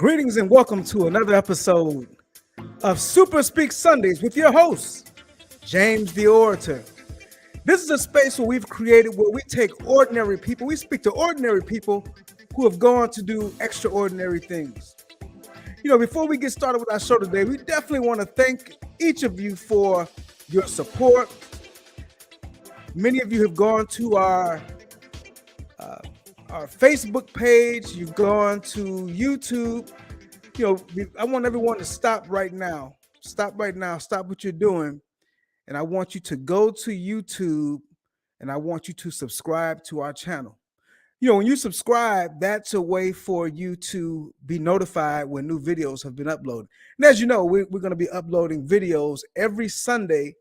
Greetings and welcome to another episode of Super Speak Sundays with your host, James the Orator. This is a space where we've created where we take ordinary people, we speak to ordinary people who have gone to do extraordinary things. Before we get started with our show today, we definitely want to thank each of you for your support. Many of you have gone to our Facebook page, you've gone to YouTube. I want everyone to stop right now. Stop what you're doing. And I want you to go to YouTube and I want you to subscribe to our channel. When you subscribe, that's a way for you to be notified when new videos have been uploaded. And as you know, we're going to be uploading videos every Sunday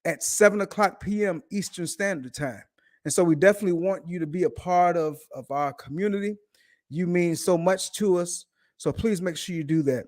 at 7 o'clock p.m. Eastern Standard Time. And so we definitely want you to be a part of our community. You mean so much to us. So please make sure you do that.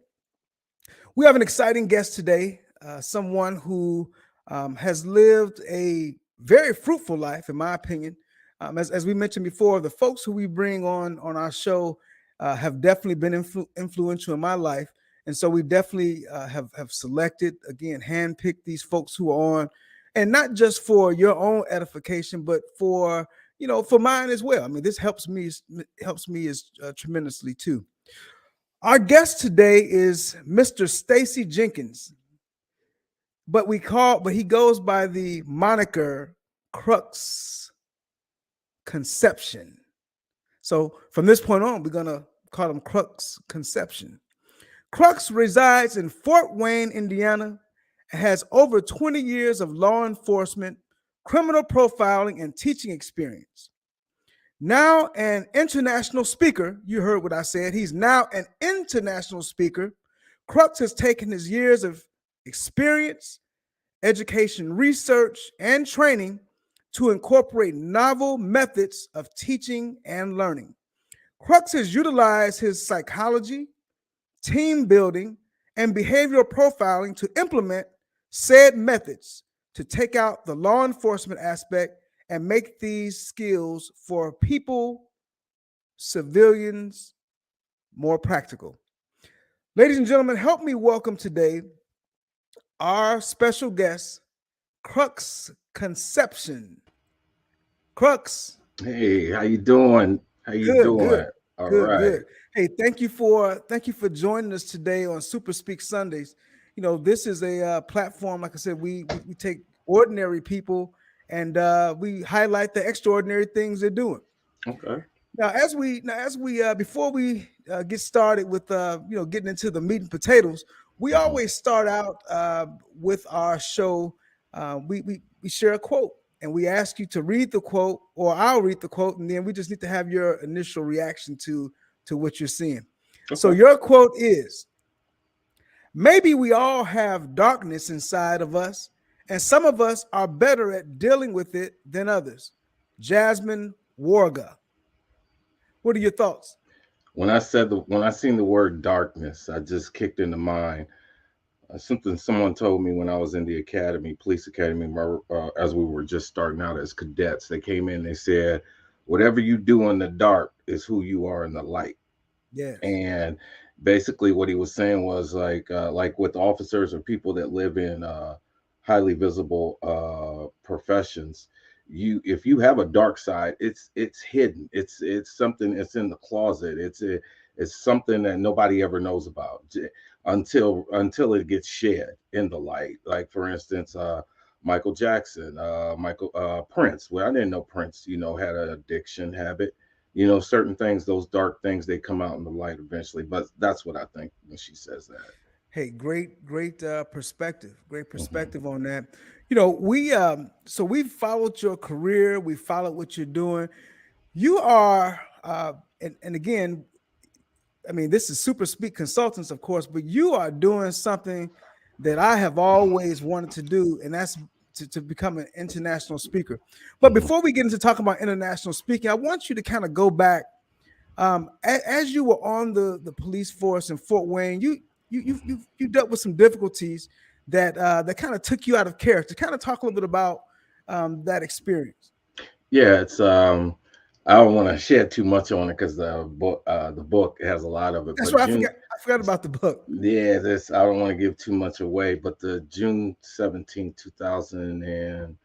We have an exciting guest today, someone who has lived a very fruitful life, in my opinion. As we mentioned before, the folks who we bring on our show have definitely been influential in my life. And so we definitely have selected, again, handpicked these folks who are on, and not just for your own edification, but for mine as well. I mean, this helps me tremendously too. Our guest today is Mr. Stacy Jenkins, but he goes by the moniker Crux Conception. So from this point on, we're gonna call him Crux Conception. Crux resides in Fort Wayne, Indiana, and has over 20 years of law enforcement, criminal profiling, and teaching experience. Now an international speaker, you heard what I said, he's now an international speaker. Crux has taken his years of experience, education, research, and training to incorporate novel methods of teaching and learning. Crux has utilized his psychology, team building, and behavioral profiling to implement said methods to take out the law enforcement aspect and make these skills for people, civilians, more practical. Ladies and gentlemen, help me welcome today our special guest, Crux Conception. Crux. Hey, how you doing? How you doing? Good. All Good, right. good. Hey, thank you for joining us today on Super Speak Sundays. This is a platform, like I said, we take ordinary people and we highlight the extraordinary things they're doing. Okay. Now, before we get started with getting into the meat and potatoes, we always start out with our show. We share a quote and we ask you to read the quote, or I'll read the quote, and then we just need to have your initial reaction to what you're seeing. Okay. So your quote is: maybe we all have darkness inside of us, and some of us are better at dealing with it than others. Jasmine Warga. What are your thoughts? When I seen the word darkness, I just kicked into mind something someone told me when I was in the academy, police academy, as we were just starting out as cadets. They came in, they said, whatever you do in the dark is who you are in the light. Yeah. And basically what he was saying was like with officers or people that live in highly visible professions, if you have a dark side, it's hidden. It's something that's in the closet. It's something that nobody ever knows about until it gets shed in the light. Like for instance, Michael Jackson, Prince. Well, I didn't know Prince, had an addiction habit. Certain things, those dark things, they come out in the light eventually. But that's what I think when she says that. Hey, great perspective. Great perspective on that. We've followed your career. We followed what you're doing. You are, and again, I mean, this is Super Speak Consultants, of course, but you are doing something that I have always wanted to do, and that's to become an international speaker. But before we get into talking about international speaking, I want you to kind of go back. As you were on the police force in Fort Wayne, you dealt with some difficulties that kind of took you out of character. Kind of talk a little bit about that experience. Yeah, it's I don't want to shed too much on it because the book has a lot of it. That's But right. June, I forgot about the book. yeah, this I don't want to give too much away. But the June 17, 2000 and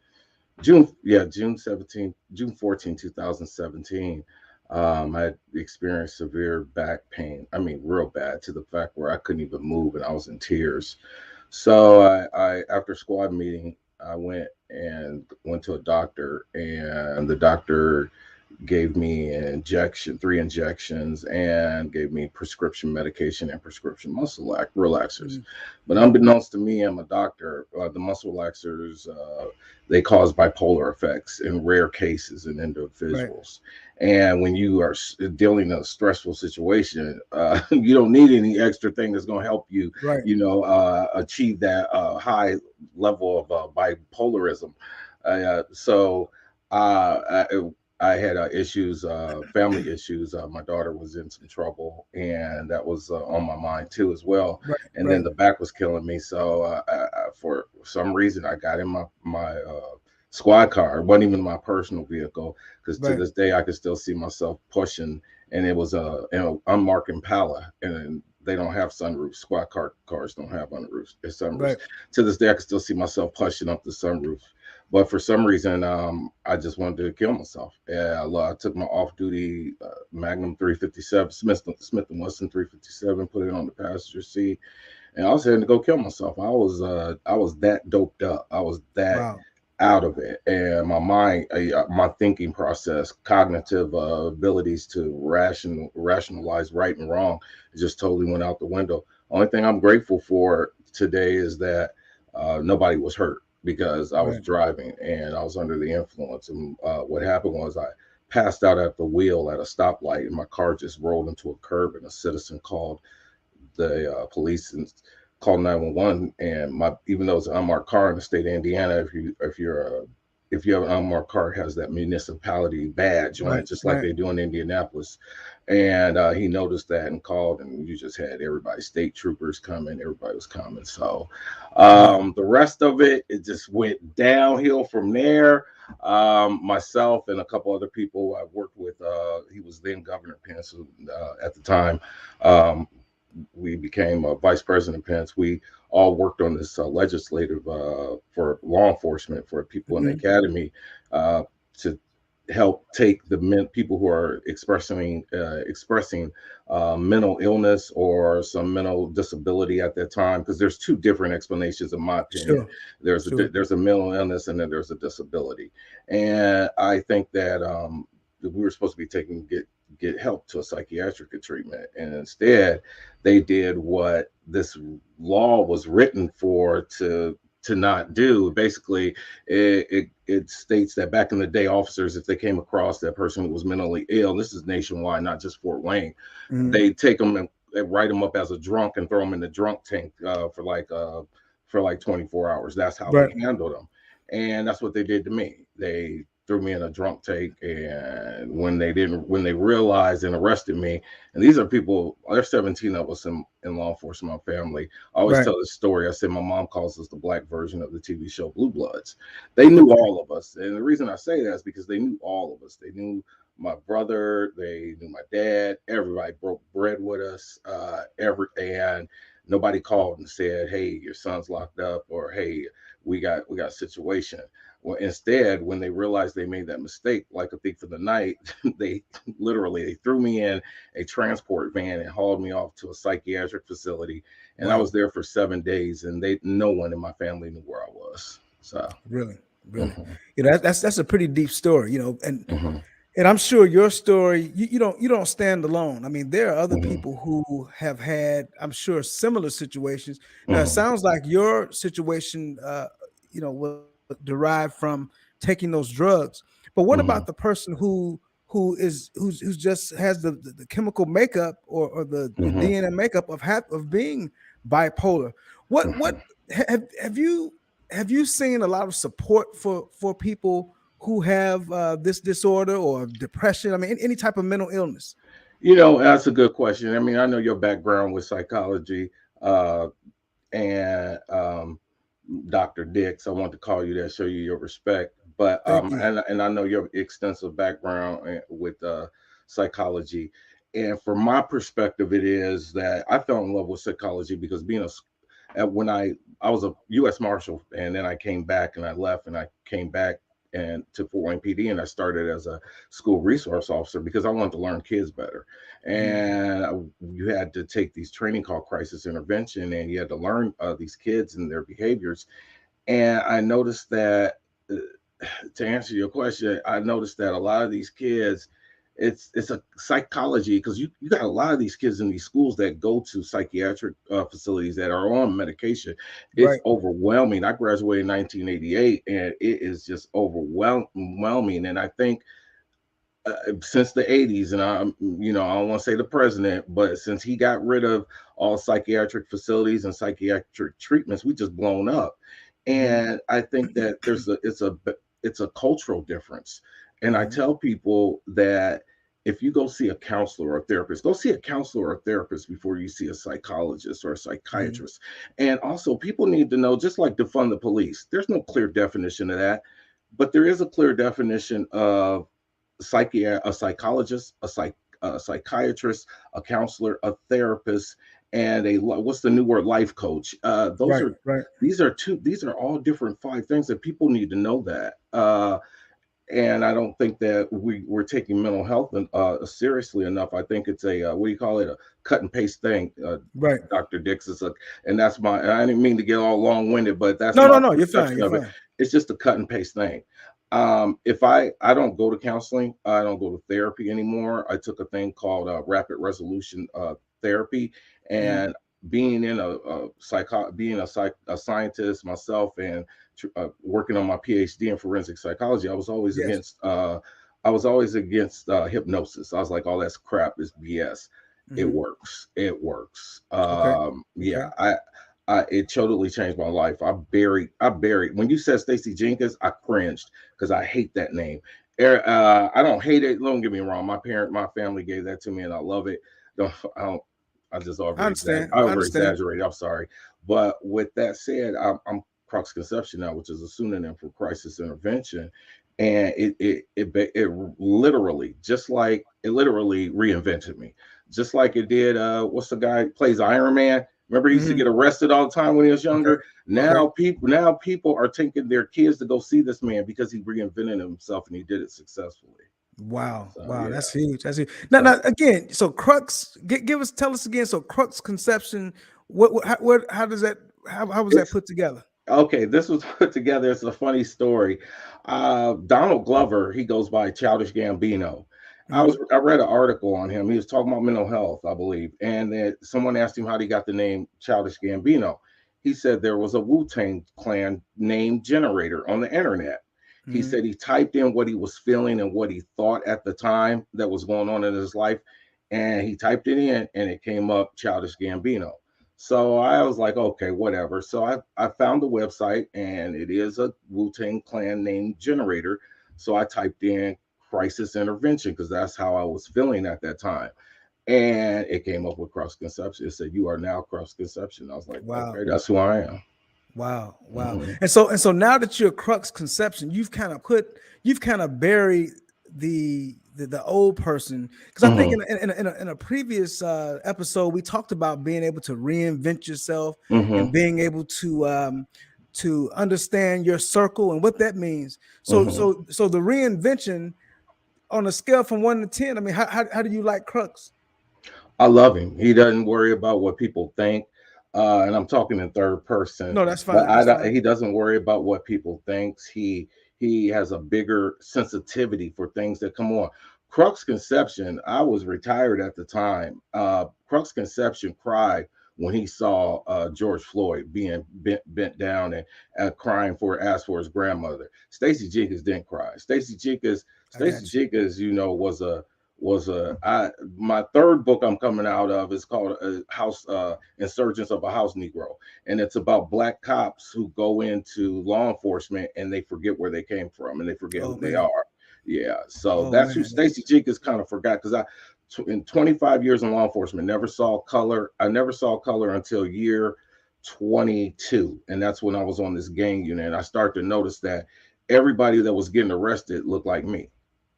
June 14, 2017. I had experienced severe back pain. I mean, real bad to the fact where I couldn't even move and I was in tears. So I after squad meeting, I went to a doctor, and the doctor gave me an injection, three injections, and gave me prescription medication and prescription relaxers. But Mm-hmm. unbeknownst to me and my doctor, the muscle relaxers they cause bipolar effects in rare cases in Right. individuals. And when you are dealing in a stressful situation, you don't need any extra thing that's going to help you, Right. achieve that high level of bipolarism. So I had issues, family issues. My daughter was in some trouble, and that was on my mind too as well. Right. And then Right. the back was killing me, so for some reason I got in my squad car. It wasn't even my personal vehicle, because to Right. this day I could still see myself pushing, and it was a unmarked Impala, and they don't have sunroofs. Cars don't have sunroofs. Right. To this day, I can still see myself pushing up the sunroof. But for some reason, I just wanted to kill myself. Yeah, I took my off-duty Magnum 357, Smith and Wesson 357, put it on the passenger seat, and I was heading to go kill myself. I was that doped up. I was that Wow. out of it, and my mind, my thinking process, cognitive abilities to rationalize right and wrong, just totally went out the window. Only thing I'm grateful for today is that nobody was hurt, because I was Right. driving and I was under the influence. And what happened was I passed out at the wheel at a stoplight, and my car just rolled into a curb, and a citizen called the police and called 911. And my even though it's an unmarked car in the state of Indiana, if you have an unmarked car, it has that municipality badge on Right. it, just like Right. they do in Indianapolis. And he noticed that and called, and you just had everybody, state troopers coming, everybody was coming. So Wow. the rest of it just went downhill from there. Myself and a couple other people I worked with, he was then Governor Pence at the time. Um, we became Vice President Pence. We all worked on this legislative for law enforcement, for people in the Hmm. academy, uh, to help take the people who are expressing mental illness or some mental disability at that time, because there's two different explanations in my opinion. Sure. There's a Sure. there's a mental illness, and then there's a disability. And I think that we were supposed to be taking get help to a psychiatric treatment, and instead they did what this law was written for to not do. Basically, it states that back in the day, officers, if they came across that person who was mentally ill, this is nationwide, not just Fort Wayne, Hmm. they take them and they write them up as a drunk and throw them in the drunk tank for like 24 hours. That's how they Right. handled them, and that's what they did to me. They threw me in a drunk tank, and when they realized and arrested me, and these are people, there's 17 of us in law enforcement, my family. I always Right. tell this story. I said my mom calls us the black version of the TV show Blue Bloods. They knew Okay. all of us, and the reason I say that is because they knew all of us. They knew my brother, they knew my dad. Everybody broke bread with us. And nobody called and said, "Hey, your son's locked up," or "Hey, we got a situation." Well, instead, when they realized they made that mistake, like a thief in the night, they they threw me in a transport van and hauled me off to a psychiatric facility. And I was Wow. there for 7 days, and no one in my family knew where I was. So, Really. Really. mhm, That's a pretty deep story, and mhm, I'm sure your story, you don't stand alone. I mean, there are other mhm, people who have had, I'm sure, similar situations. Now, it mhm, sounds like your situation, was derived from taking those drugs. But what mhm, about the person who's just has the chemical makeup, or the mhm, DNA makeup of being bipolar? What mhm. have you seen a lot of support for people who have this disorder or depression? I mean, any type of mental illness. That's a good question. I mean, I know your background with psychology, uh, and Dr. Dix. I want to call you that, show you your respect. But Thank you. and I know your extensive background with psychology, and from my perspective, it is that I fell in love with psychology because when I was a U.S. Marshal, and then I came back and I left, and I came back and to Fort Wayne PD, and I started as a school resource officer because I wanted to learn kids better. Mhm. And you had to take these training called crisis intervention, and you had to learn these kids and their behaviors. And I noticed that, to answer your question, I noticed that a lot of these kids, it's a psychology, because you got a lot of these kids in these schools that go to psychiatric facilities that are on medication. It's Right. overwhelming. I graduated in 1988, and it is just overwhelming. And I think since the 80s, and I don't want to say the president, but since he got rid of all psychiatric facilities and psychiatric treatments, we just blown up. Mhm. And I think that it's a cultural difference. And I Mhm. tell people that if you go see a counselor or a therapist, go see a counselor or a therapist before you see a psychologist or a Mhm. psychiatrist. And also, people need to know, just like defund the police, there's no clear definition of that, but there is a clear definition of a psychologist, a psychiatrist, a counselor, a therapist, and what's the new word? Life coach. Right. Right. These are all different five things that people need to know that. And I don't think that we're taking mental health seriously enough. I think it's a what do you call it? A cut and paste thing. Right. Dr. Dix is and that's my. And I didn't mean to get all long winded, but that's No, no, my no. You're fine. perception You're of it. fine. It's just a cut and paste thing. If I don't go to counseling, I don't go to therapy anymore. I took a thing called rapid resolution therapy, Mhm. and being in being a scientist myself, and working on my PhD in forensic psychology, Yes. I was always against hypnosis. I was like, oh, that's crap, it's BS. It Mhm. works. It works. Okay. Yeah, Okay. it totally changed my life. I buried. When you said Stacy Jenkins, I cringed because I hate that name. I don't hate it. Don't get me wrong. My family gave that to me, and I love it. Don't, I don't. I just I over exaggerate. understand. I understand. I'm sorry, but with that said, I'm Crux Conception now, which is a pseudonym for crisis intervention, and it literally, just like it literally reinvented me, just like it did. What's the guy who plays Iron Man? Remember, he used to Mhm. get arrested all the time when he was Okay. younger. Okay. Now people are taking their kids to go see this man because he reinvented himself and he did it successfully. Wow. So Wow. yeah. That's huge. That's huge. So Now again, so Crux, tell us again. So Crux Conception, how does that, how was that it's put together? okay. This was put together. It's a funny story. Donald Glover, he goes by Childish Gambino. Mhm. I read an article on him. He was talking about mental health, I believe, and then someone asked him how he got the name Childish Gambino. He said there was a Wu-Tang Clan name generator on the internet. He Mhm. said he typed in what he was feeling and what he thought at the time that was going on in his life, and he typed it in, and it came up Childish Gambino. So I was like, okay, whatever. So I found the website, and it is a Wu-Tang Clan name generator. So I typed in crisis intervention because that's how I was feeling at that time. And it came up with Cross Conception. It said, you are now Cross Conception. I was like, Wow. okay, that's who I am. Wow. Wow. Mhm. And so now that you're Crux Conception, you've kind of buried the old person, because I think Mhm. in a previous episode we talked about being able to reinvent yourself and Mhm. being able to understand your circle and what that means. So Mhm. so the reinvention, on a scale from 1 to 10, I mean, how do you like Crux? I love him. He doesn't worry about what people think. And I'm talking in third person, No, that's but fine. That's fine. he doesn't worry about what people thinks. He has a bigger sensitivity for things that come on. Crux Conception, I was retired at the time. Crux Conception cried when he saw George Floyd being bent down and crying for asked for his grandmother. Stacy Jenkins didn't cry. I got Stacy Jenkins, was my third book I'm coming out of is called House Insurgents of a House Negro, and it's about black cops who go into law enforcement and they forget where they came from and they forget you. who Oh they man. are. Yeah, so Oh that's who man. Stacey Jenkins kind of forgot, because in 25 years in law enforcement, never saw color. I never saw color until year 22, and that's when I was on this gang unit. And I started to notice that everybody that was getting arrested looked like me,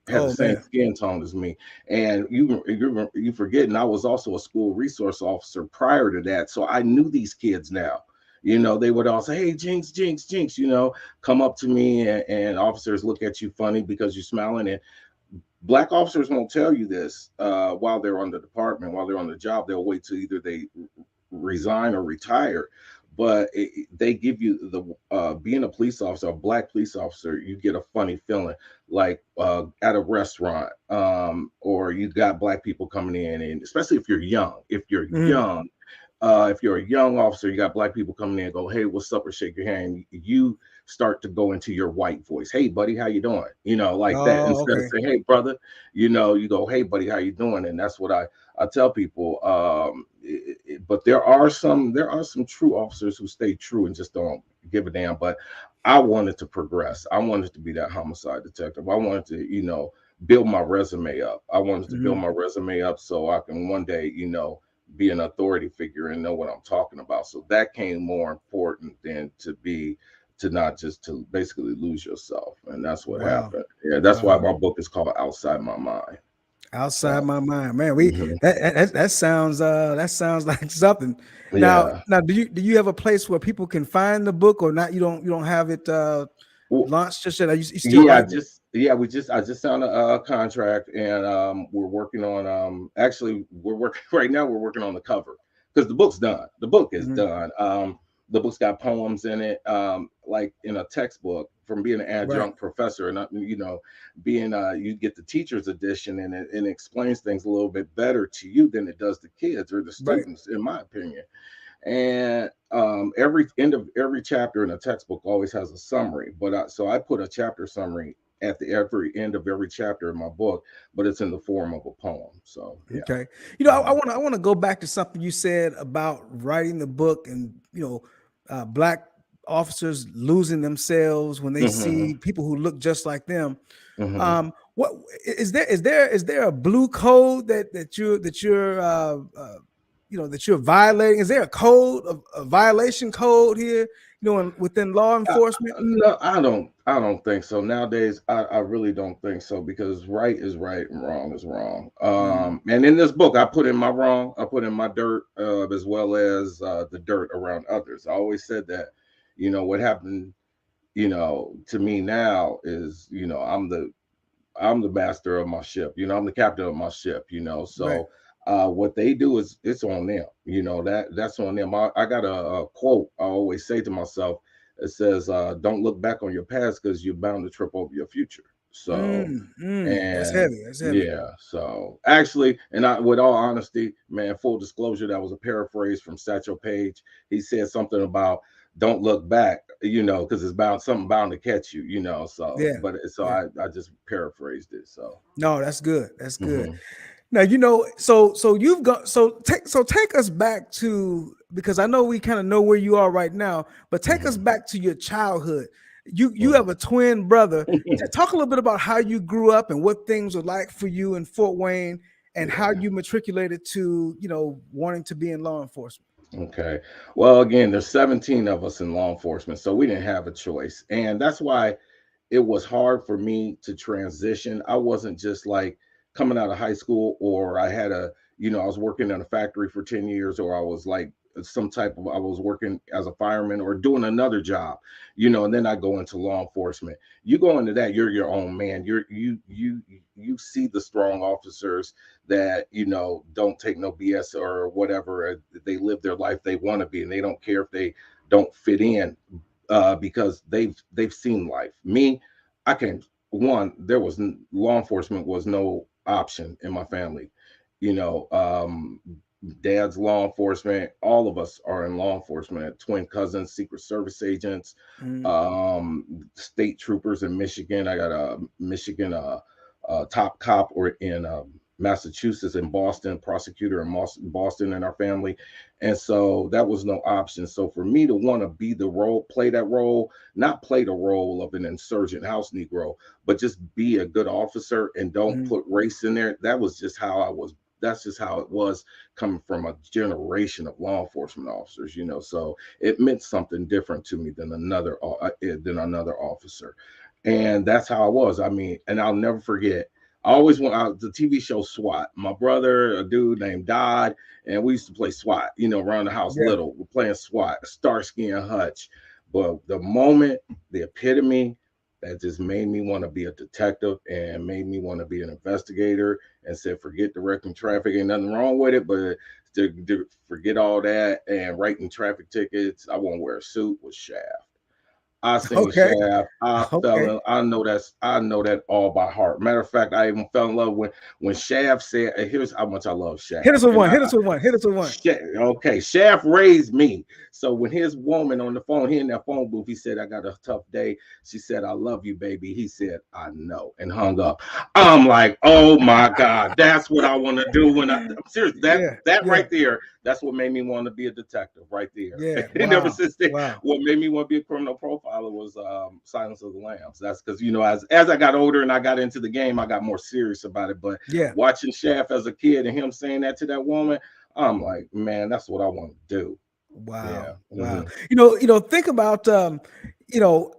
had the Oh same man. skin tone as me. And you forgetting I was also a school resource officer prior to that, so I knew these kids now. They would all say, "Hey, Jinx, Jinx, Jinx," come up to me, and officers look at you funny because you're smiling. And black officers won't tell you this while they're on the department, while they're on the job. They'll wait till either they resign or retire. But they give you the being a police officer, a black police officer, you get a funny feeling like at a restaurant, or you got black people coming in, and especially if you're young. Mhm. If you're a young officer, you got black people coming in and go, "Hey, what's up?" or shake your hand. You start to go into your white voice. "Hey, buddy, how you doing?" Like that. Oh, Instead of okay. saying, "Hey, brother," you go, "Hey, buddy, how you doing?" And that's what I tell people. But there are some true officers who stay true and just don't give a damn. But I wanted to progress. I wanted to be that homicide detective. I wanted to, build my resume up. I wanted to build Mhm. my resume up so I can one day, be an authority figure and know what I'm talking about. So that came more important than to not just to basically lose yourself. And that's what Wow. happened. Yeah, that's why Wow. my book is called Outside My Mind. Outside So my mind, man. We mhm. that sounds like something. Now, Yeah. do you have a place where people can find the book or not? You don't have it Well, launched just yet? Are you still yeah, writing it? I just signed a contract, and we're working on actually we're working right now, we're working on the cover because the book's done. The book is Mhm. done. The book's got poems in it, like in a textbook from being an Right, adjunct professor, and being you get the teacher's edition, and it explains things a little bit better to you than it does the kids or the right. students, in my opinion. And every end of every chapter in a textbook always has a summary, so I put a chapter summary at the every end of every chapter in my book, but it's in the form of a poem. So yeah. Okay. I Mhm. want to go back to something you said about writing the book and black officers losing themselves when they Mhm. see people who look just like them. Mhm. What is there a blue code that you're violating? Is there a violation code here, within law I, enforcement? no, I don't think so. Nowadays, I really don't think so because right is right and wrong is wrong. Mhm. And in this book, I put in my wrong, I put in my dirt, as well as the dirt around others. I always said that, what happened, to me now is, I'm the master of my ship. I'm the captain of my ship. Right. So what they do is it's on them. That's on them. I got a quote I always say to myself. It says, "Don't look back on your past because you're bound to trip over your future." So, That's and heavy. That's heavy. yeah, so actually, and with all honesty, man, full disclosure, that was a paraphrase from Satchel Paige. He said something about don't look back, because it's bound something bound to catch you, so Yeah. but so Yeah. I just paraphrased it. So No, that's good. That's good. mhm, Now, take us back to, because I know we kind of know where you are right now, but take us mhm, back to your childhood. You mhm. have a twin brother. Talk a little bit about how you grew up and what things were like for you in Fort Wayne and how Yeah. you matriculated to, wanting to be in law enforcement. Okay. Well, again, there's 17 of us in law enforcement, so we didn't have a choice, and that's why it was hard for me to transition. I wasn't just like coming out of high school, or I was working in a factory for 10 years, or I was like I was working as a fireman or doing another job, and then I go into law enforcement. You go into that, you're your own man. You see the strong officers that, don't take no BS or whatever. They live their life they want to be, and they don't care if they don't fit in, because they've seen life. Me, I can one. Law enforcement was no option in my family. You know, dad's law enforcement. All of us are in law enforcement. Twin cousins, Secret Service agents, Mhm. state troopers in Michigan. I got a Michigan top cop or in Massachusetts, in Boston, prosecutor in Boston in our family. And so that was no option. So for me to want to be the role, play that role, not play the role of an insurgent house Negro, but just be a good officer and don't Mhm. put race in there. That was just how I was. That's just how it was, coming from a generation of law enforcement officers. So it meant something different to me than another officer. And that's how I was. I mean, and I'll never forget. I always went out the TV show SWAT. My brother, a dude named Dodd, and we used to play SWAT. Around the house, Yeah. little. We're playing SWAT, Starsky and Hutch. But the moment, the epitome that just made me want to be a detective and made me want to be an investigator, and said, forget directing traffic, ain't nothing wrong with it, but to forget all that and writing traffic tickets, I won't wear a suit, was Shaft. I seen Okay. Shaft. Okay. I know that all by heart. Matter of fact, I even fell in love when Shaft said, "Here's how much I love Hit us Shaft." with And one. Hit us with one. Hit us with one. Okay, Shaft raised me. So when his woman on the phone, he in that phone booth, he said, "I got a tough day." She said, "I love you, baby." He said, "I know," and hung up. I'm like, "Oh my God, that's what I want to do." I'm serious. That Yeah. that Yeah. right there, that's what made me want to be a detective. Right there. Yeah. And ever Wow. since then, Wow. what made me want to be a criminal profiler was Silence of the Lambs. That's because as I got older and I got into the game, I got more serious about it. But Yeah. watching Shaft as a kid and him saying that to that woman, I'm like, man, that's what I want to do. Wow. Yeah. Wow. Think about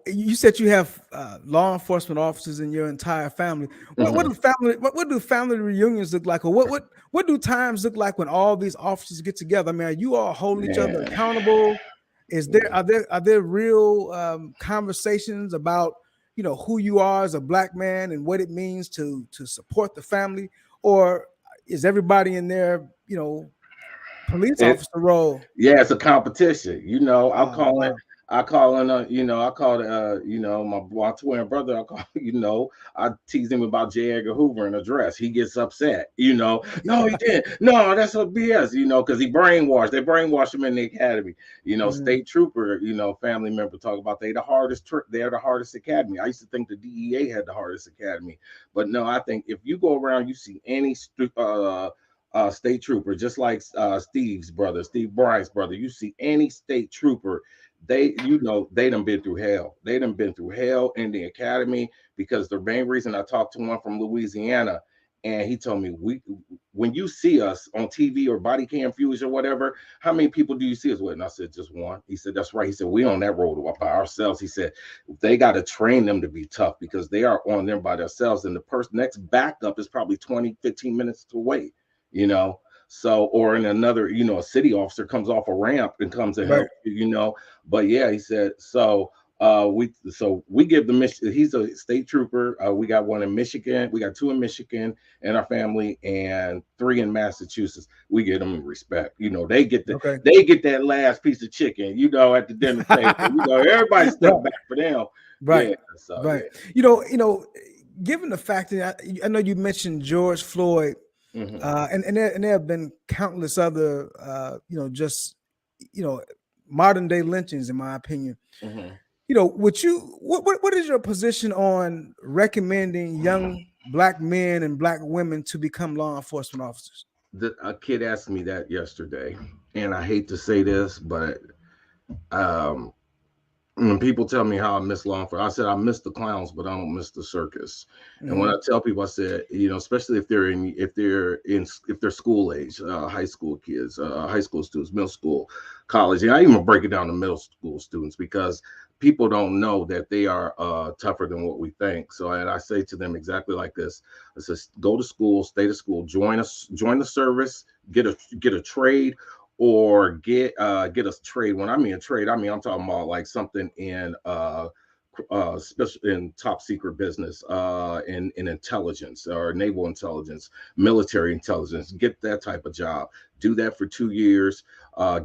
you said you have law enforcement officers in your entire family. Hmm. What do family reunions look like? Or what do times look like when all these officers get together? I mean, are you all holding each other Man. accountable? Are there real conversations about who you are as a black man and what it means to support the family? Or is everybody in their police It, officer role? Yeah, it's a competition. I'm Oh, calling. wow. I calling. I called. My twin brother. I call. I tease him about J. Edgar Hoover in a dress. He gets upset. No, he didn't. No, that's a BS. Because he brainwashed. They brainwashed him in the academy. Mhm. State trooper. Family member talk about they the hardest. They're the hardest academy. I used to think the DEA had the hardest academy, but no, I think if you go around, you see any state trooper, just like Steve's brother, Steve Bryant's brother. You see any state trooper, they done been through hell. They done been through hell in the academy because the main reason I talked to one from Louisiana, and he told me when you see us on TV or body cam footage or whatever, how many people do you see us with? And I said just one. He said that's right. He said we on that road by ourselves. He said they got to train them to be tough because they are on them by themselves, and the person next backup is probably 20, 15 minutes away you know. So, or in another, a city officer comes off a ramp and comes to Right. help you. But yeah, he said, we give the mission. He's a state trooper. We got one in Michigan. We got two in Michigan in our family, and three in Massachusetts. We get them respect. Okay. They get that last piece of chicken. At the dinner table. Everybody Right. step back for them. Right. Yeah. So Right. yeah. Given the fact that I know you mentioned George Floyd, Hmm. and there have been countless other, just you know, modern day lynchings, in my opinion. Hmm. Would you what is your position on recommending young black men and black women to become law enforcement officers? A kid asked me that yesterday, and I hate to say this, but um, when people tell me how I miss law enforcement, I said I miss the clowns, but I don't miss the circus. And when Hmm. I tell people, I said, especially if they're school age, high school kids, high school students, middle school, college, and I even break it down to middle school students because people don't know that they are tougher than what we think. So, and I say to them exactly like this: I says, go to school, stay to school, join the service, get a trade or get us trade. When I mean a trade, I mean I'm talking about like something in special in top secret business, in intelligence or naval intelligence, military intelligence. Get that type of job. Do that for 2 years.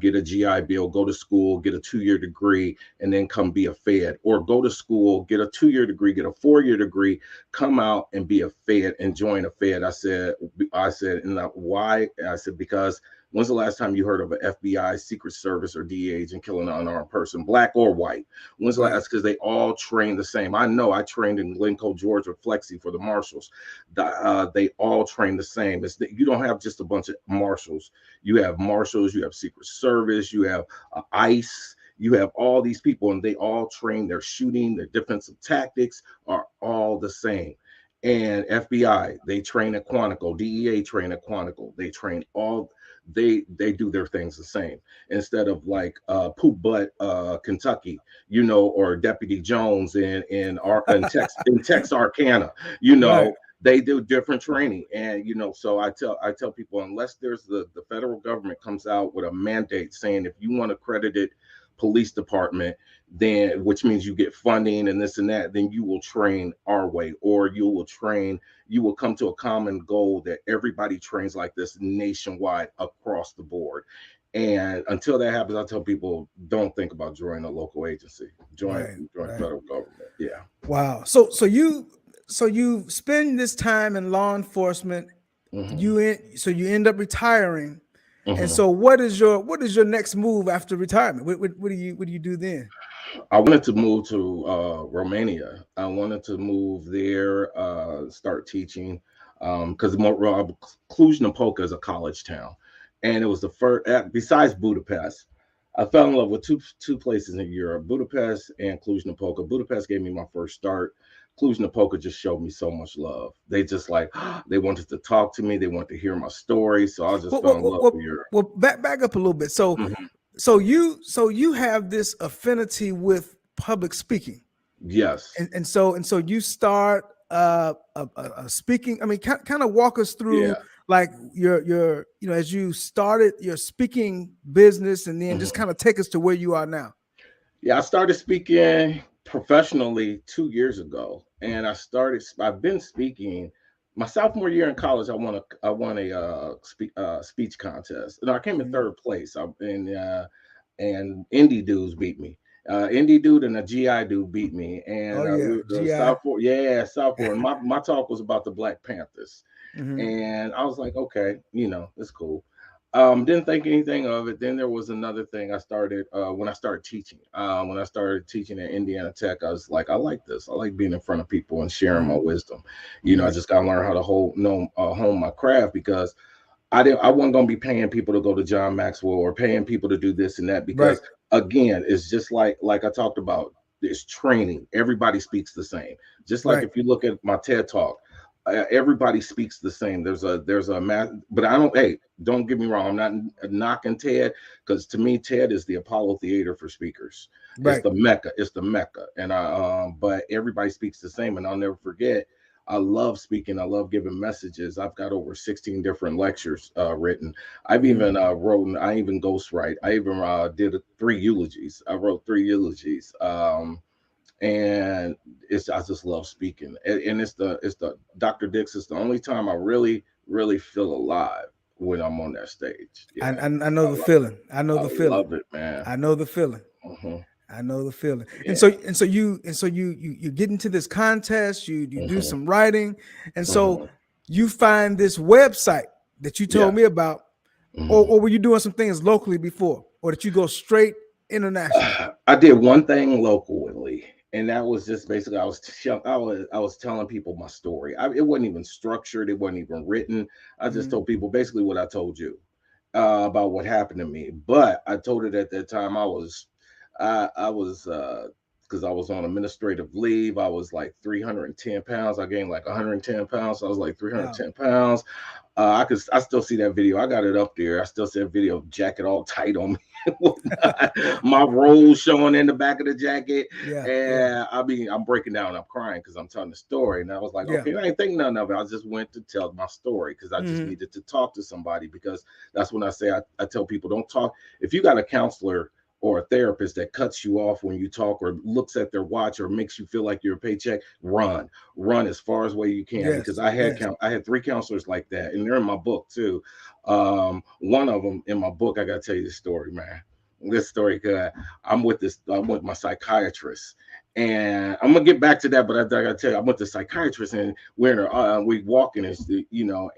Get a GI Bill. Go to school. Get a 2-year degree, and then come be a Fed. Or go to school. Get a 2-year degree. Get a 4-year degree. Come out and be a Fed and join a Fed. I said, and why? I said because when's the last time you heard of an FBI, Secret Service, or DEA agent killing an unarmed person, black or white? When's the last? Right. That's because they all train the same. I know I trained in Glencoe, Georgia, Flexi for the marshals. They all train the same. You don't have just a bunch of marshals. You have marshals, you have Secret Service, you have ICE. You have all these people, and they all train their shooting, their defensive tactics are all the same. And FBI, they train at Quantico. DEA train at Quantico. They train all. they do their things the same. Instead of like poop butt Kentucky, or Deputy Jones in Texarkana, Right. they do different training. And so I tell people, unless there's the federal government comes out with a mandate saying if you want accredited police department, then which means you get funding and this and that, then you will train our way, or you will come to a common goal that everybody trains like this nationwide across the board. And until that happens, I tell people, don't think about joining a local agency. Join Right. join Right. federal government. Yeah. Wow. So you spend this time in law enforcement. Hmm. You end up retiring. And Hmm. so what is your next move after retirement? What do you do then? I wanted to move to Romania. I wanted to move there, start teaching, because Cluj-Napoca is a college town, and it was the first. Besides Budapest, I fell in love with two places in Europe: Budapest and Cluj-Napoca. Budapest gave me my first start. Cluj-Napoca just showed me so much love. They just like they wanted to talk to me. They wanted to hear my story. So I just Well, fell well, in well, love well, with Europe. well, back up a little bit. So Mhm. so you have this affinity with public speaking, Yes. and so you start a speaking. I mean, kind of walk us through Yeah. like your as you started your speaking business, and then just Mhm. kind of take us to where you are now. Yeah, I started speaking professionally 2 years ago, and I've been speaking. My sophomore year in college, I won a speech contest, and I came in Mhm. third place. And indie dudes beat me. Indie dude and a GI dude beat me, and Oh yeah, GI. sophomore, yeah, sophomore. And my talk was about the Black Panthers. Hmm. And I was like, okay, it's cool. Didn't think anything of it. Then there was another thing I started when I started teaching. When I started teaching at Indiana Tech, I was like, I like this. I like being in front of people and sharing my Hmm. wisdom. I Right. just got to learn how to hone my craft, because I wasn't gonna be paying people to go to John Maxwell or paying people to do this and that, Right. because again, it's just like I talked about. It's training. Everybody speaks the same. Just like Right. if you look at my TED talk, everybody speaks the same. There's a math, but I don't. Hey, don't get me wrong. I'm not knocking TED, because to me TED is the Apollo Theater for speakers. It's Right. the Mecca. It's the Mecca. And but everybody speaks the same. And I'll never forget. I love speaking. I love giving messages. I've got over 16 different lectures written. I've Hmm. even I even ghostwrite. I even did three eulogies. I wrote three eulogies. And I just love speaking. And it's the Dr. Dix is the only time I really feel alive, when I'm on that stage. I, Yeah. I I know I the love feeling. I know I the feeling. love it, man. I know the feeling. Hmm. I know the feeling. And so Yeah. and so you and so you get into this contest, you do Hmm. some writing, and so Hmm. you find this website that you told Yeah. me about, or, Hmm. or were you doing some things locally before, or did you go straight international? I did one thing locally, and that was just basically I was telling people my story. It wasn't even structured. It wasn't even written. I just Mhm. told people basically what I told you about what happened to me. But I told it at that time. I was because I was on administrative leave. I was like 310 pounds. I gained like 110 pounds. So I was like Wow. 310 pounds. I still see that video. I got it up there. I still see that video, jacket all tight on me and whatnot. My rolls showing in the back of the jacket. Yeah, yeah, And I mean, I'm breaking down, I'm crying because I'm telling the story. And I was like, yeah. okay, I ain't think none of it. I just went to tell my story because I just Hmm. needed to talk to somebody, because that's when I tell people, don't talk. If you got a counselor or a therapist that cuts you off when you talk, or looks at their watch, or makes you feel like you're a paycheck, run as far as way you can, because Yes, I had yes. I had three counselors like that, and they're in my book too. One of them in my book, I gotta tell you this story, man. This story, cause I'm with my psychiatrist, and I'm gonna get back to that, but I gotta tell you, I'm with the psychiatrist, and we walking, and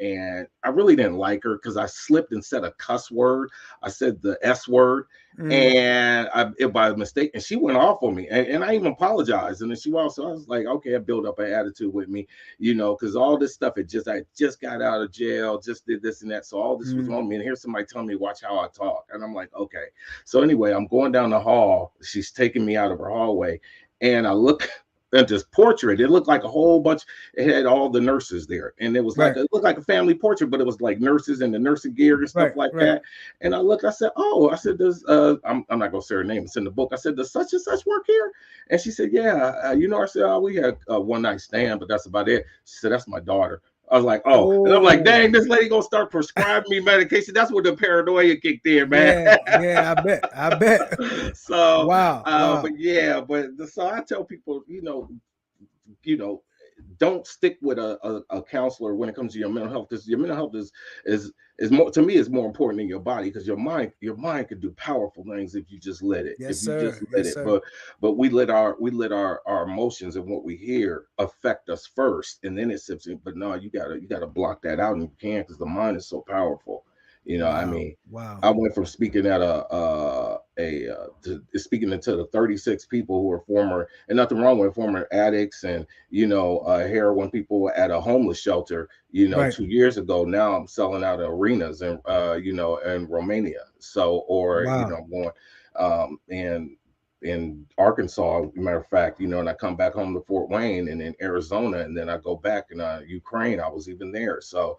and I really didn't like her because I slipped and said a cuss word. I said the S word, Hmm. and by mistake, and she went off on me, and I even apologized, and then I was like, okay, I built up an attitude with me, because all this stuff, I just got out of jail, just did this and that, so all this was Hmm. on me, and here's somebody telling me watch how I talk, and I'm like, okay. So anyway, I'm going down the hall, she's taking me out of her hallway, and I look. and this portrait. It looked like a whole bunch. It had all the nurses there, and it was like Right. it looked like a family portrait, but it was like nurses and the nursing gear and stuff Right. like Right. that. And I looked. I said, "Oh," I said, "Does I'm not gonna say her name. It's in the book." I said, "Does such and such work here?" And she said, "Yeah." I said, "Oh, we had a one night stand, but that's about it." She said, "That's my daughter." I was like, "Oh," and I'm like, Oh, "Dang, this lady gonna start prescribing me medication." That's when the paranoia kicked in, man. yeah. Yeah. I bet. I bet. So, Wow. Wow. but yeah, so I tell people, you know, don't stick with a counselor when it comes to your mental health. Because your mental health is more, to me, is more important than your body, because your mind can do powerful things if you just let it. Yes, If you just sir. let Yes, it. sir. But we let our emotions and what we hear affect us first, and then it sips in. But no, you gotta block that out, and you can, because the mind is so powerful. I Wow. mean, Wow. I went from speaking at to speaking into the 36 people who are former, and nothing wrong with former addicts and heroin people at a homeless shelter, Right. 2 years ago. Now I'm selling out arenas and in Romania. So, or Wow. I'm going and in Arkansas, matter of fact, and I come back home to Fort Wayne, and in Arizona, and then I go back in Ukraine. I was even there. So,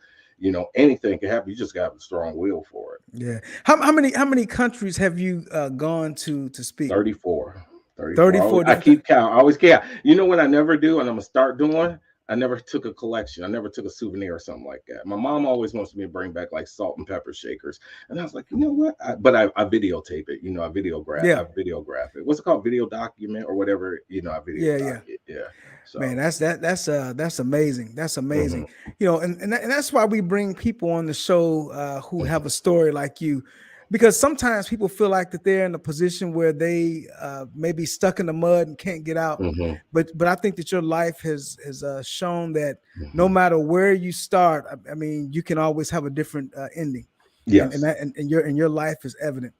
anything can happen. You just got to have a strong will for it. Yeah. How many countries have you gone to speak? 34. 34. 34 I different keep count. I always count. You know what I never do, and I'm gonna start doing? I never took a collection. I never took a souvenir or something like that. My mom always wants me to bring back like salt and pepper shakers. And I was like, you know what? But I videotape it, I Yeah. videograph it. What's it called? Video document or whatever, I video Yeah. doc Yeah. it. Yeah. Man, So that's amazing. That's amazing. mhm, And that's why we bring people on the show who have a story like you, because sometimes people feel like that they're in a position where they may be stuck in the mud and can't get out. mhm, But I think that your life has shown that no mhm. matter where you start, I mean, you can always have a different ending. And Yes. that and your life is evident.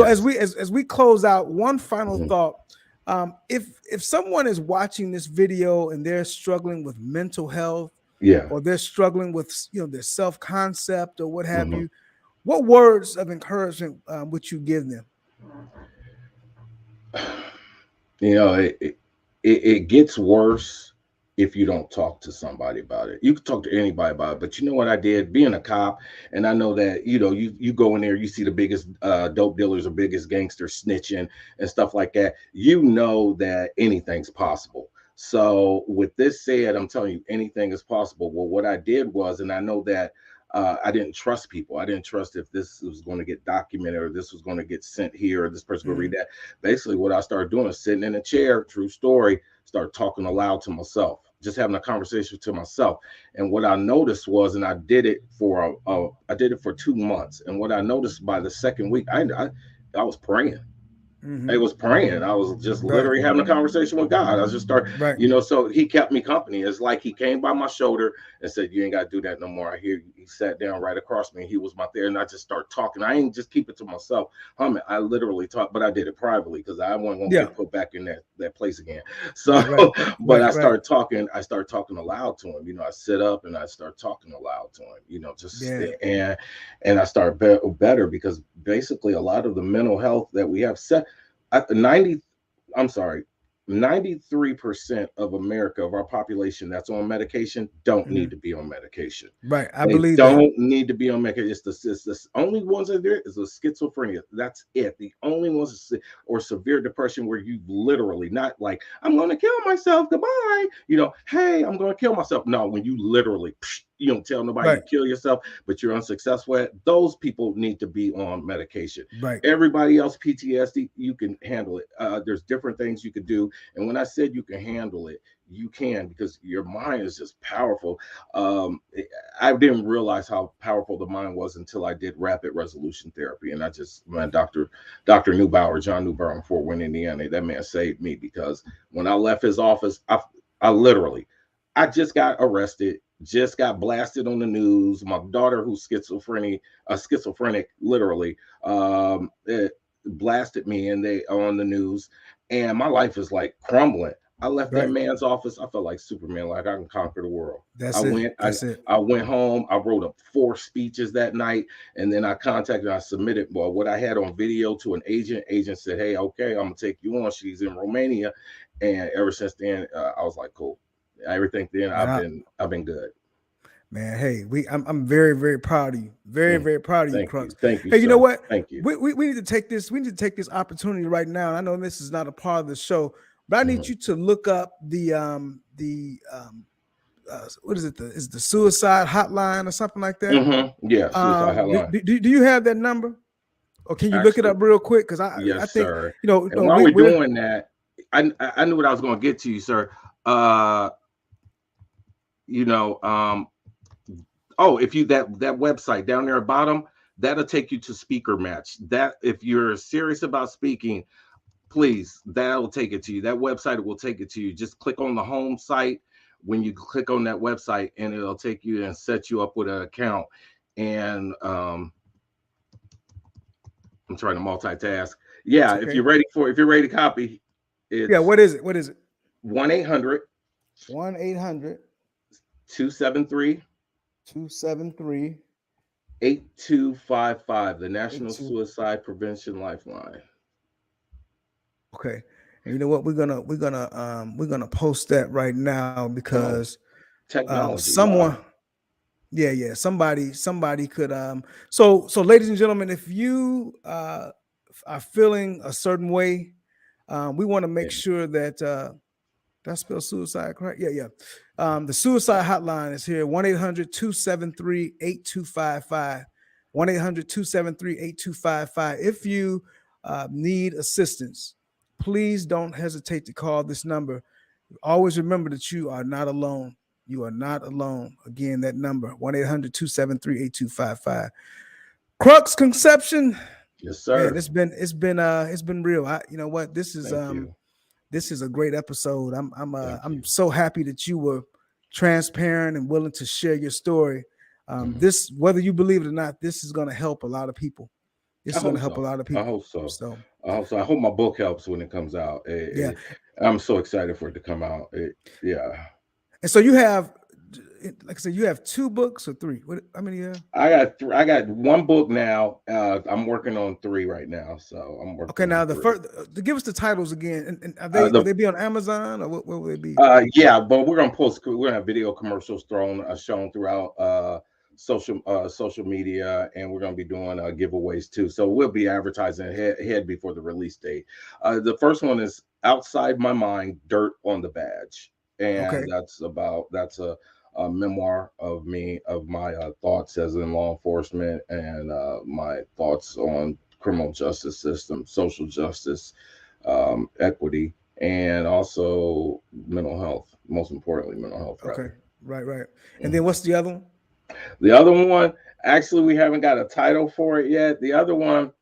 As Yes. we close out, one final Mhm. thought. If someone is watching this video and they're struggling with mental health, Yeah. or they're struggling with their self concept or what have Mhm. you, what words of encouragement would you give them? You know, it gets worse if you don't talk to somebody about it. You can talk to anybody about it, but you know what I did? Being a cop, and I know that you go in there, you see the biggest dope dealers or biggest gangsters snitching and stuff like that. You know that anything's possible. So with this said, I'm telling you, anything is possible. Well, what I did was, and I know that. I didn't trust people. I didn't trust if this was going to get documented, or this was going to get sent here, or this person going to read Mhm. that. Basically what I started doing is sitting in a chair, true story, start talking aloud to myself, just having a conversation to myself. And what I noticed was, and I did it for I did it for 2 months. And what I noticed by the second week, I was praying. I Mhm. was praying. I was just Right. literally having a conversation with God. I was just start, Right. so he kept me company. It's like he came by my shoulder and said, "You ain't got to do that no more." I hear you. He sat down right across me, and he was my there, and I just start talking. I ain't just keep it to myself. I literally talk, but I did it privately because I wasn't gonna Yeah. get put back in that place again. So, Right. Right. but Right. I Right. started talking. I started talking aloud to him. I sit up and I start talking aloud to him. Just Yeah. and I start better, because basically a lot of the mental health that we have set. 90 I'm sorry, 93% of America, of our population that's on medication, don't need Mhm. to be on medication. Right. I They believe that. don't need to be on medication. It's the only ones that there is a schizophrenia. That's it. The only ones or severe depression, where you literally, not like, I'm going to kill myself. Goodbye. Hey, I'm going to kill myself. No, when you literally, you don't tell nobody Right. you kill yourself, but you're unsuccessful at, those people need to be on medication. Right. Everybody else, PTSD, you can handle it. There's different things you could do. And when I said you can handle it, you can, because your mind is just powerful. Um, I didn't realize how powerful the mind was until I did rapid resolution therapy. And I just, man, Dr. Neubauer, John Neubauer in Fort Wayne, Indiana, that man saved me, because when I left his office, I literally, I just got arrested, just got blasted on the news. My daughter, who's schizophrenic, literally, it blasted me, and they on the news, and my life is like crumbling. I left that Right. man's office. I felt like Superman, like I can conquer the world. That's it. I, That's it. I went home. I wrote up 4 speeches that night, and then I submitted what I had on video to an agent. Agent said, "Hey, okay, I'm gonna take you on." She's in Romania, and ever since then, I was like, "Cool." Everything then, Man, I've been good. man, hey, I'm very, very proud of you. Very, Mm. very proud of you, Thank you, Crux. thank you, Hey, you know sir. what? Thank you. We need to take this. We need to take this opportunity right now. And I know this is not a part of the show, but I need Mhm. you to look up what is it? Is the suicide hotline or something like that? Yeah, suicide hotline. Do you have that number, or can you look it Actually, up real quick? Because I yes, think sir. And no, while we're we're doing that, I knew what I was going to get to you, sir. You know, oh, if you that website down there at bottom, that'll take you to Speaker Match. That if you're serious about speaking, please, that'll take it to you. That website will take it to you. Just click on the home site when you click on that website, and it'll take you and set you up with an account. And I'm trying to multitask. it's Yeah, okay. if you're ready to copy, Yeah, it's what is it? What is it? 1-800 1-800 273 273 8255, the National 82. Suicide Prevention Lifeline. Okay. And you know what? We're gonna post that right now Oh, because technology. someone, Wow. yeah, somebody could so ladies and gentlemen, if you are feeling a certain way, we want to make Yeah. sure that did I spell suicide correct? Yeah. The suicide hotline is here, 1-800-273-8255. 1-800-273-8255. If you need assistance, please don't hesitate to call this number. Always remember that you are not alone. You are not alone. Again, that number, 1-800-273-8255. Crux Conception. Yes, Man, sir. it's been real. You know what? Thank you. This is a great episode. Thank I'm you. so happy that you were transparent and willing to share your story. Mhm. This, whether you believe it or not, this is going to help a lot of people. This I is going hope to help a so. lot of I people. hope so. So I hope so. I hope my book helps when it comes out. yeah, I'm so excited for it to come out. Yeah. and so you have, like I said, you have 2 books or 3. What? How many? I got 1 book now. I'm working on 3 right now. So I'm Okay, working on now the 3. first, to give us the titles again, and will The they be on Amazon or where will they be? Yeah, but we're gonna have video commercials shown throughout social media, and we're gonna be doing giveaways too. So we'll be advertising ahead before the release date. The first one is Outside My Mind, Dirt on the Badge, and Okay, that's a memoir of my thoughts as in law enforcement, and my thoughts on criminal justice system, social justice, equity, and also mental health. Most importantly, mental health, okay, rather. right. And then Mhm. what's the other one? The other one, actually, we haven't got a title for it yet. The other one,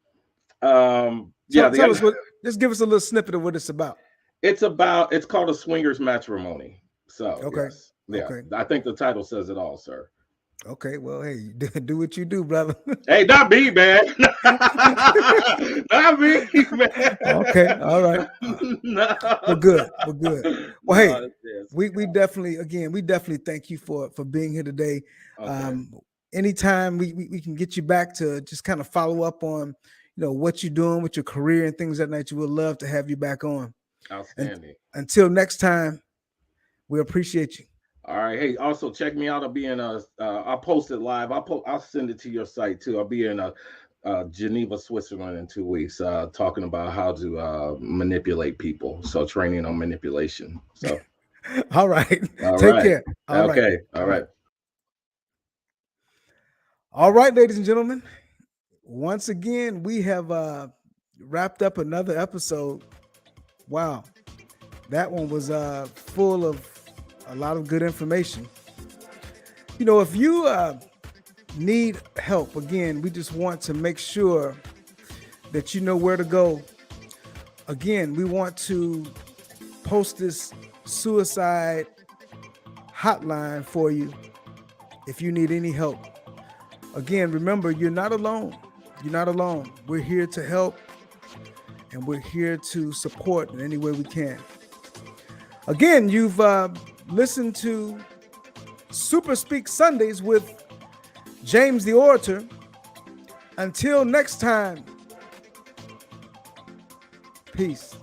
yeah, the Tell us other, what. Just give us a little snippet of what it's about. it's called a swingers matrimony. So Okay, yes, yeah, okay. I think the title says it all, sir. Okay, well, hey, do what you do, brother. Hey, not me, man. Not me, man. Okay, all right. No, Well, good. Well, good. Well, hey, no, yes. we definitely thank you for being here today. Okay, Um, anytime we can get you back to just kind of follow up on, what you're doing with your career and things that night, you would love to have you back on. And outstanding. until next time, we appreciate you. All right. Hey, also check me out. I'll be in I'll post it live. I'll send it to your site too. I'll be in Geneva, Switzerland in 2 weeks, talking about how to manipulate people. So training on manipulation. So All right. all Take right. care. All right. Okay. All All right. right. All right, ladies and gentlemen. Once again, we have wrapped up another episode. Wow. That one was full of a lot of good information. If you need help, again, we just want to make sure that you know where to go. Again, we want to post this suicide hotline for you if you need any help. Again, remember, you're not alone. You're not alone. We're here to help, and we're here to support in any way we can. Again, you've listened to Super Speak Sundays with James the Orator. Until next time, peace.